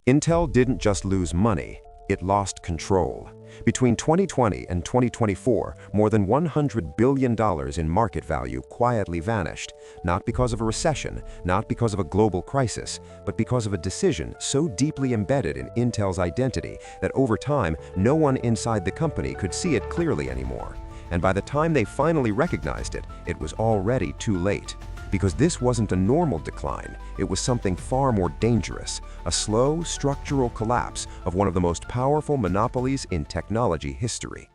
Intel didn't just lose money, it lost control. Between 2020 and 2024, more than $100 billion in market value quietly vanished, not because of a recession, not because of a global crisis, but because of a decision so deeply embedded in Intel's identity that over time, no one inside the company could see it clearly anymore. And by the time they finally recognized it, it was already too late. Because this wasn't a normal decline, it was something far more dangerous, a slow, structural collapse of one of the most powerful monopolies in technology history.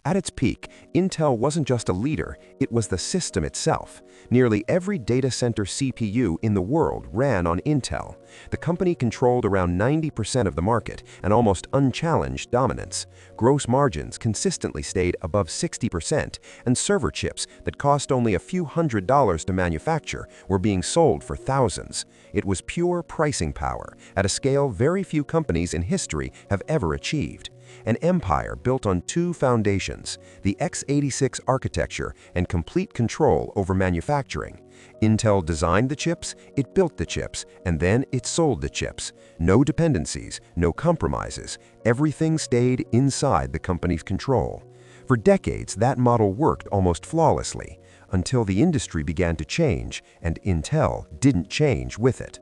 At its peak, Intel wasn't just a leader, it was the system itself. Nearly every data center CPU in the world ran on Intel. The company controlled around 90% of the market, an almost unchallenged dominance. Gross margins consistently stayed above 60%, and server chips that cost only a few $100s to manufacture were being sold for thousands. It was pure pricing power, at a scale very few companies in history have ever achieved. An empire built on two foundations, the x86 architecture and complete control over manufacturing. Intel designed the chips, it built the chips, and then it sold the chips. No dependencies, no compromises. Everything stayed inside the company's control. For decades, that model worked almost flawlessly, until the industry began to change, and Intel didn't change with it.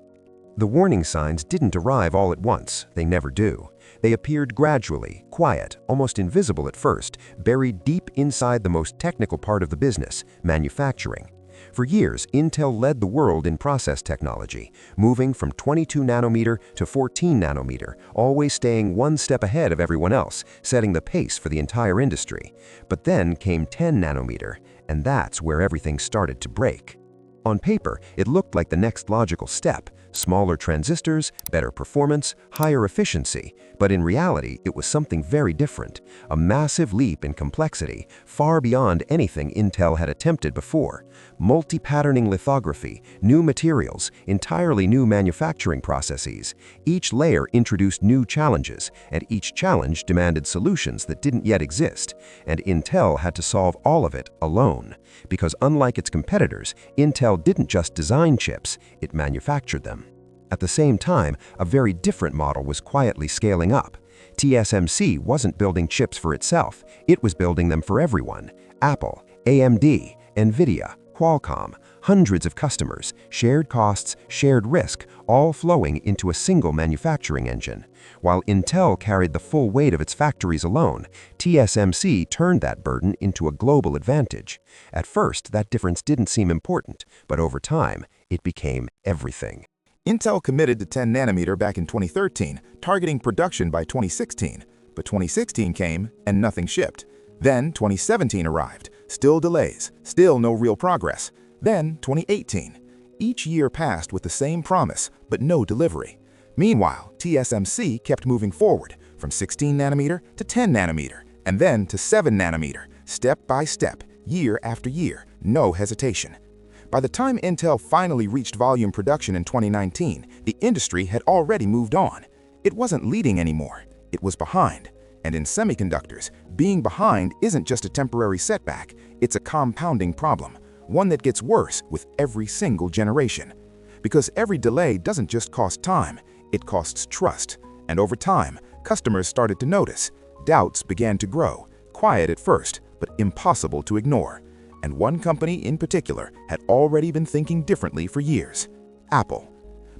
The warning signs didn't arrive all at once, they never do. They appeared gradually, quiet, almost invisible at first, buried deep inside the most technical part of the business, manufacturing. For years, Intel led the world in process technology, moving from 22 nanometer to 14 nanometer, always staying one step ahead of everyone else, setting the pace for the entire industry. But then came 10 nanometer, and that's where everything started to break. On paper, it looked like the next logical step, smaller transistors, better performance, higher efficiency, but in reality, it was something very different, a massive leap in complexity, far beyond anything Intel had attempted before. Multi-patterning lithography, new materials, entirely new manufacturing processes. Each layer introduced new challenges, and each challenge demanded solutions that didn't yet exist, and Intel had to solve all of it alone. Because unlike its competitors, Intel didn't just design chips, it manufactured them. At the same time, a very different model was quietly scaling up. TSMC wasn't building chips for itself, it was building them for everyone. Apple, AMD, NVIDIA, Qualcomm, hundreds of customers, shared costs, shared risk, all flowing into a single manufacturing engine. While Intel carried the full weight of its factories alone, TSMC turned that burden into a global advantage. At first, that difference didn't seem important, but over time, it became everything. Intel committed to 10 nanometer back in 2013, targeting production by 2016. But 2016 came and nothing shipped. Then 2017 arrived, still delays, still no real progress. Then 2018. Each year passed with the same promise, but no delivery. Meanwhile, TSMC kept moving forward, from 16 nanometer to 10 nanometer, and then to 7 nanometer, step by step, year after year, no hesitation. By the time Intel finally reached volume production in 2019, the industry had already moved on. It wasn't leading anymore, it was behind. And in semiconductors, being behind isn't just a temporary setback, it's a compounding problem, one that gets worse with every single generation. Because every delay doesn't just cost time, it costs trust. And over time, customers started to notice. Doubts began to grow, quiet at first, but impossible to ignore. And one company in particular had already been thinking differently for years: Apple.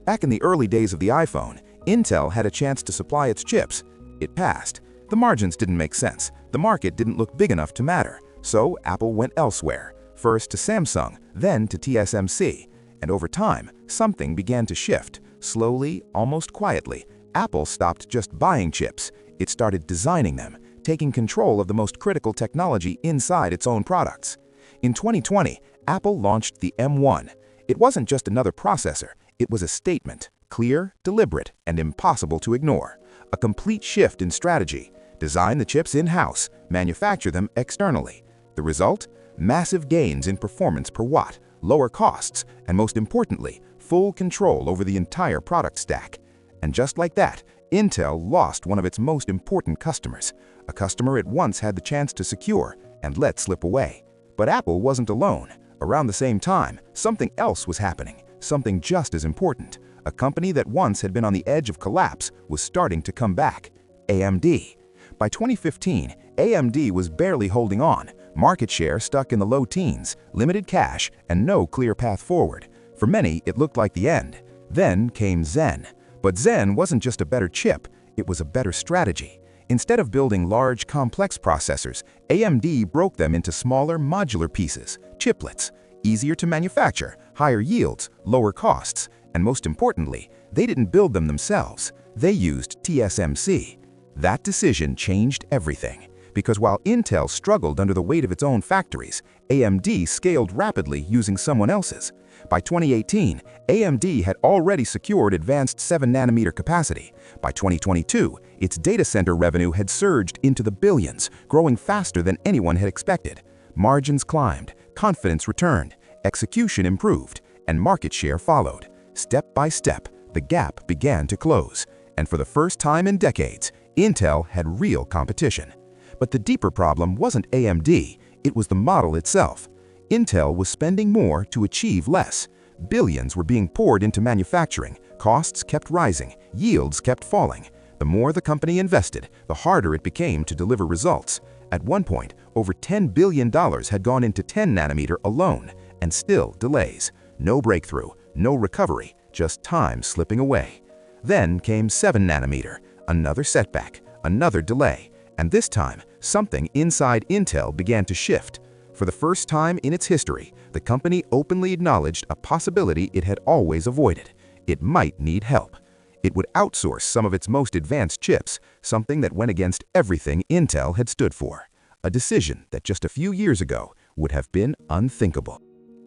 Back in the early days of the iPhone, Intel had a chance to supply its chips. It passed. The margins didn't make sense. The market didn't look big enough to matter. So Apple went elsewhere, first to Samsung, then to TSMC. And over time, something began to shift. Slowly, almost quietly, Apple stopped just buying chips. It started designing them, taking control of the most critical technology inside its own products. In 2020, Apple launched the M1. It wasn't just another processor, it was a statement, clear, deliberate, and impossible to ignore. A complete shift in strategy. Design the chips in-house, manufacture them externally. The result? Massive gains in performance per watt, lower costs, and most importantly, full control over the entire product stack. And just like that, Intel lost one of its most important customers, a customer it once had the chance to secure and let slip away. But Apple wasn't alone. Around the same time, something else was happening, something just as important. A company that once had been on the edge of collapse was starting to come back. AMD. By 2015, AMD was barely holding on, market share stuck in the low teens, limited cash, and no clear path forward. For many, it looked like the end. Then came Zen. But Zen wasn't just a better chip, it was a better strategy. Instead of building large, complex processors, AMD broke them into smaller, modular pieces, chiplets, easier to manufacture, higher yields, lower costs, and most importantly, they didn't build them themselves. They used TSMC. That decision changed everything, because while Intel struggled under the weight of its own factories, AMD scaled rapidly using someone else's. By 2018, AMD had already secured advanced 7-nanometer capacity. By 2022, its data center revenue had surged into the billions, growing faster than anyone had expected. Margins climbed, confidence returned, execution improved, and market share followed. Step by step, the gap began to close, and for the first time in decades, Intel had real competition. But the deeper problem wasn't AMD, it was the model itself. Intel was spending more to achieve less. Billions were being poured into manufacturing, costs kept rising, yields kept falling. The more the company invested, the harder it became to deliver results. At one point, over $10 billion had gone into 10-nanometer alone, and still delays. No breakthrough, no recovery, just time slipping away. Then came 7-nanometer, another setback, another delay, and this time, something inside Intel began to shift. For the first time in its history, the company openly acknowledged a possibility it had always avoided. It might need help. It would outsource some of its most advanced chips, something that went against everything Intel had stood for. A decision that just a few years ago would have been unthinkable.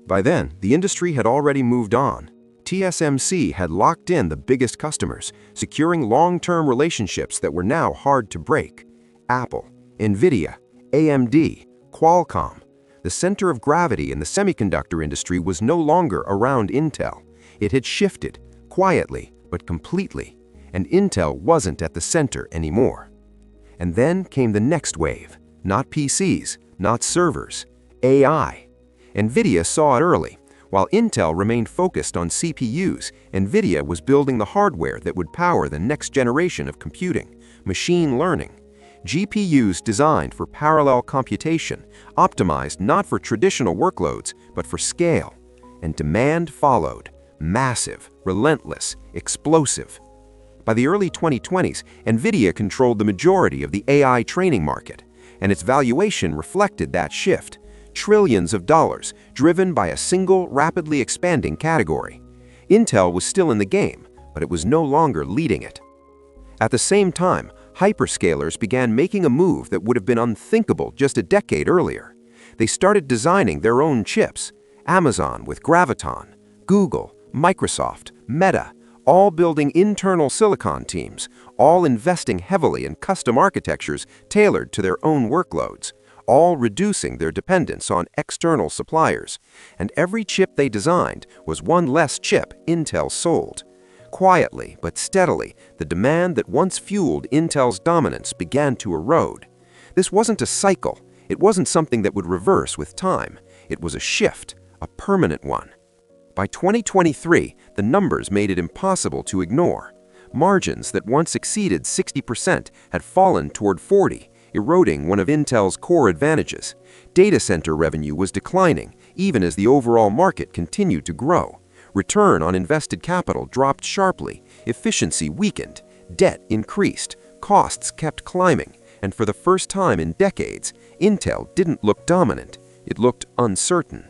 By then, the industry had already moved on. TSMC had locked in the biggest customers, securing long-term relationships that were now hard to break. Apple, NVIDIA, AMD, Qualcomm. The center of gravity in the semiconductor industry was no longer around Intel. It had shifted, quietly but completely, and Intel wasn't at the center anymore. And then came the next wave. Not PCs, not servers, AI. NVIDIA saw it early. While Intel remained focused on CPUs, NVIDIA was building the hardware that would power the next generation of computing, machine learning. GPUs designed for parallel computation, optimized not for traditional workloads, but for scale. And demand followed. Massive, relentless, explosive. By the early 2020s, NVIDIA controlled the majority of the AI training market, and its valuation reflected that shift. Trillions of dollars, driven by a single, rapidly expanding category. Intel was still in the game, but it was no longer leading it. At the same time, hyperscalers began making a move that would have been unthinkable just a decade earlier. They started designing their own chips. Amazon with Graviton, Google, Microsoft, Meta, all building internal silicon teams, all investing heavily in custom architectures tailored to their own workloads, all reducing their dependence on external suppliers. And every chip they designed was one less chip Intel sold. Quietly but steadily, the demand that once fueled Intel's dominance began to erode. This wasn't a cycle. It wasn't something that would reverse with time. It was a shift, a permanent one. By 2023, the numbers made it impossible to ignore. Margins that once exceeded 60% had fallen toward 40%, eroding one of Intel's core advantages. Data center revenue was declining, even as the overall market continued to grow. Return on invested capital dropped sharply, efficiency weakened, debt increased, costs kept climbing, and for the first time in decades, Intel didn't look dominant, it looked uncertain.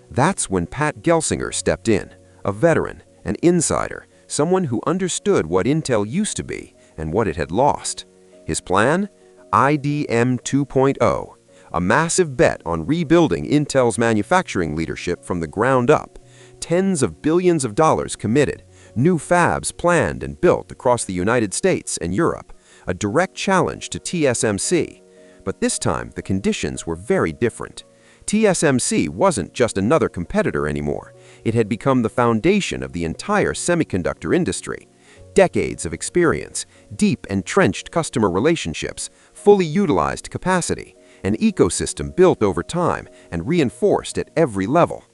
That's when Pat Gelsinger stepped in, a veteran, an insider, someone who understood what Intel used to be and what it had lost. His plan? IDM 2.0, a massive bet on rebuilding Intel's manufacturing leadership from the ground up. Tens of billions of dollars committed, new fabs planned and built across the United States and Europe, a direct challenge to TSMC. But this time, the conditions were very different. TSMC wasn't just another competitor anymore. It had become the foundation of the entire semiconductor industry. Decades of experience, deep entrenched customer relationships, fully utilized capacity, an ecosystem built over time and reinforced at every level.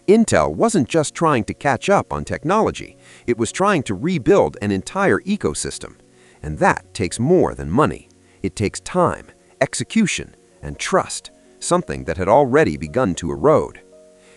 Intel wasn't just trying to catch up on technology, it was trying to rebuild an entire ecosystem. And that takes more than money. It takes time, execution, and trust, something that had already begun to erode.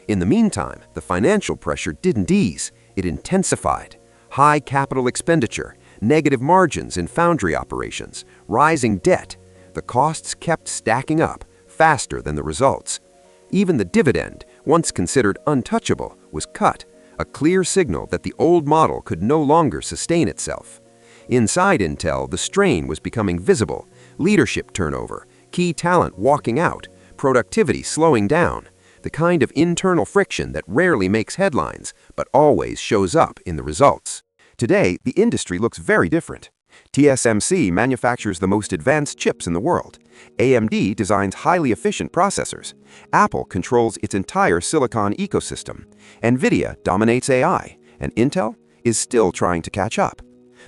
In the meantime, the financial pressure didn't ease, it intensified. High capital expenditure, negative margins in foundry operations, rising debt. The costs kept stacking up faster than the results. Even the dividend, once considered untouchable, was cut, a clear signal that the old model could no longer sustain itself. Inside Intel, the strain was becoming visible: leadership turnover, key talent walking out, productivity slowing down, the kind of internal friction that rarely makes headlines but always shows up in the results. Today, the industry looks very different. TSMC manufactures the most advanced chips in the world. AMD designs highly efficient processors. Apple controls its entire silicon ecosystem. NVIDIA dominates AI, and Intel is still trying to catch up.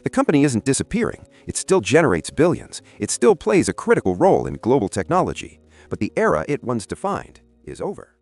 The company isn't disappearing. It still generates billions. It still plays a critical role in global technology. But the era it once defined is over.